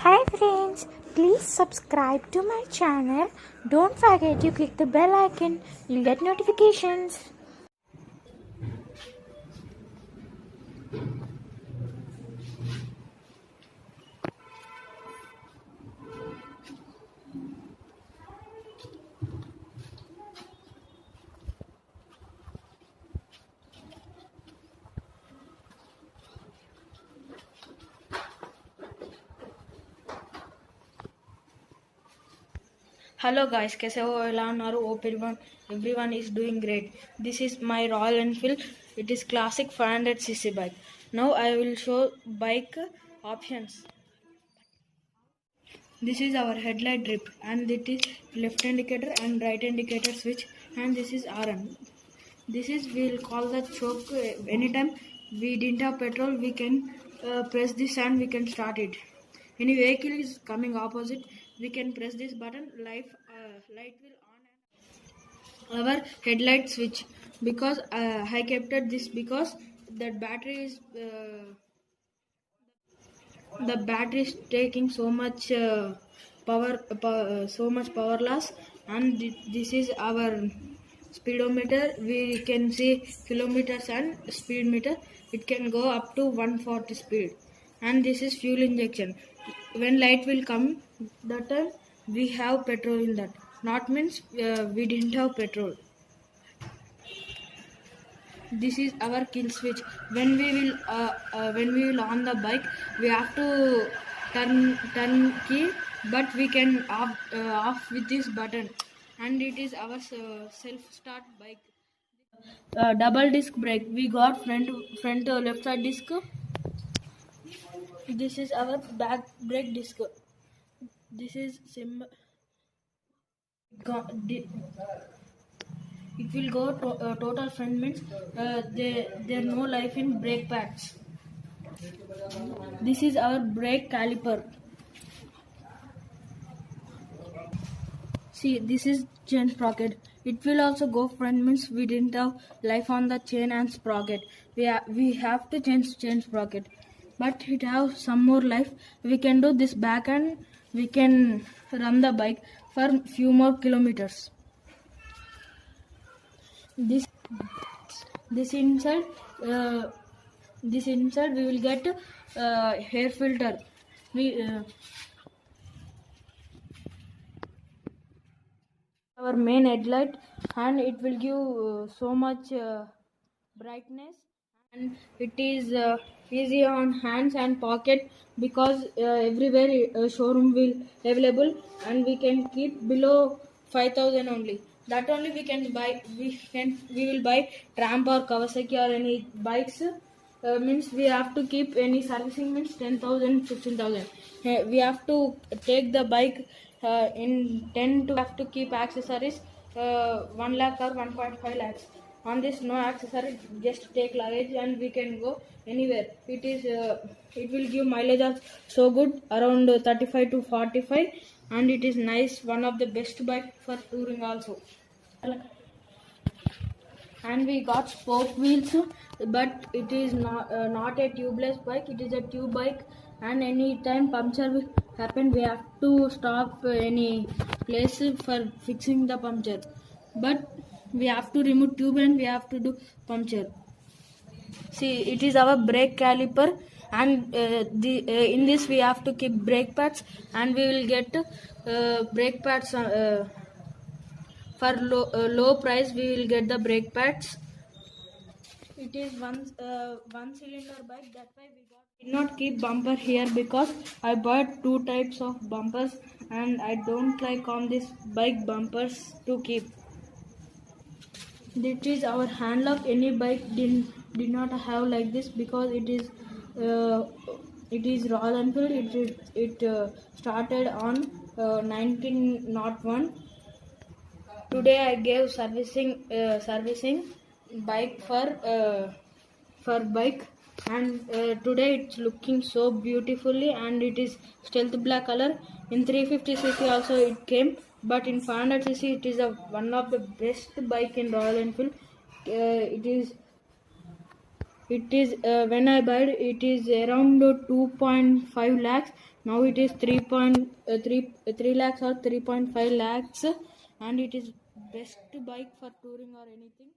Hi friends, please subscribe to my channel. Don't forget to click the bell icon. You'll get notifications. Hello guys, कैसे हो? ఎలా ఉన్నారు? Hope everyone is doing great. This is my Royal Enfield. It is classic 500cc bike. Now I will show bike options. This is our headlight drip, and it is left indicator and right indicator switch, and this is RN. This is we'll call the choke anytime we didn't have petrol. We can press this and we can start it. Any vehicle is coming opposite, we can press this button. Light will on. Our headlight switch, because I kept it this because that battery is the battery is taking so much so much power loss, and this is our speedometer. We can see kilometers and speed meter. It can go up to 140 speed, and this is fuel injection. When light will come, that time we have petrol in that. Not means we didn't have petrol. This is our kill switch. When we will on the bike, we have to turn key, but we can off with this button, and it is our self start bike. Double disc brake. We got front left side disc. This is our back brake disc. This is it will go total front means there no life in brake pads. This is our brake caliper. See, this is chain sprocket. It will also go front means we didn't have life on the chain and sprocket. We have to change chain sprocket, but it have some more life. We can do this back and we can run the bike for few more kilometers. This inside we will get air filter. Our main headlight, and it will give so much brightness, and it is easy on hands and pocket, because everywhere showroom will available, and we can keep below 5,000 only. That only we can buy. We will buy Tramp or Kawasaki or any bikes. Means we have to keep any servicing means 10,000, 15,000. We have to take the bike in 10 to have to keep accessories 1 lakh or 1.5 lakhs. On this no accessory, just take luggage and we can go anywhere. It will give mileage of so good, around 35 to 45, and it is nice, one of the best bike for touring also. And we got spoke wheels, but it is not a tubeless bike. It is a tube bike, and any time puncture will happen, we have to stop any place for fixing the puncture, but we have to remove tube and we have to do puncture. See, it is our brake caliper, and in this we have to keep brake pads, and we will get brake pads for low price. We will get the brake pads. It is one cylinder bike, that's why we did not keep bumper here, because I bought two types of bumpers and I don't like on this bike bumpers to keep. This is our hand lock. Any bike did not have like this, because it is Royal Enfield. It started on 1901. Today I gave servicing bike for bike, and today it's looking so beautifully, and it is stealth black color. In 350cc also it came, but in 500cc it is one of the best bike in Royal Enfield. It is It is when I buy it is around 2.5 lakhs. Now it is 3 lakhs or 3.5 lakhs, and it is best bike for touring or anything.